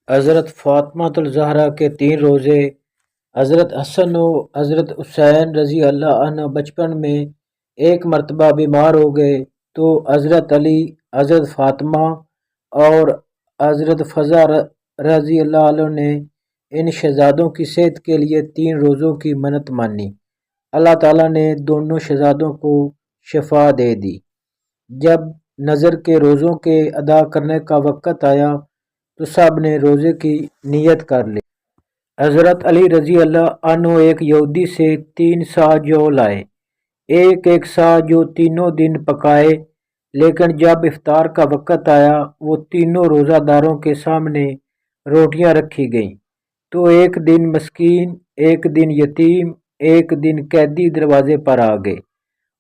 حضرت فاطمہ الزہرا کے 3 روزے۔ حضرت حسن و حضرت حسین رضی اللہ عنہ بچپن میں ایک مرتبہ بیمار ہو گئے تو حضرت علی، حضرت فاطمہ اور حضرت فضا رضی اللہ عنہ نے ان شہزادوں کی صحت کے لیے 3 روزوں کی منت مانی۔ اللہ تعالیٰ نے دونوں شہزادوں کو شفا دے دی۔ جب نظر کے روزوں کے ادا کرنے کا وقت آیا تو سب نے روزے کی نیت کر لی۔ حضرت علی رضی اللہ عنہ ایک یہودی سے 3 سا جو لائے، ایک سا جو تینوں دن پکائے، لیکن جب افطار کا وقت آیا وہ تینوں روزہ داروں کے سامنے روٹیاں رکھی گئیں تو ایک دن مسکین، ایک دن یتیم، ایک دن قیدی دروازے پر آ گئے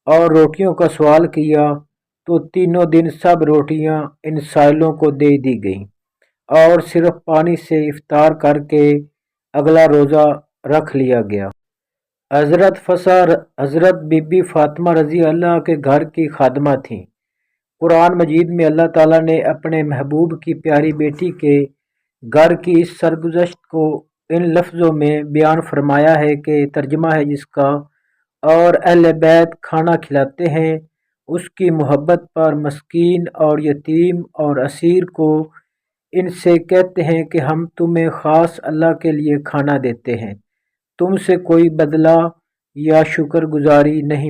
اور روٹیوں کا سوال کیا تو تینوں دن سب روٹیاں ان سائلوں کو دے دی گئیں اور صرف پانی سے افطار کر کے اگلا روزہ رکھ لیا گیا۔ حضرت بی بی فاطمہ رضی اللہ کے گھر کی خادمہ تھیں۔ قرآن مجید میں اللہ تعالیٰ نے اپنے محبوب کی پیاری بیٹی کے گھر کی اس سرگزشت کو ان لفظوں میں بیان فرمایا ہے کہ ترجمہ ہے جس کا، اور اہل بیت کھانا کھلاتے ہیں اس کی محبت پر مسکین اور یتیم اور اسیر کو، ان سے کہتے ہیں کہ ہم تمہیں خاص اللہ کے لیے کھانا دیتے ہیں، تم سے کوئی بدلہ یا شکر گزاری نہیں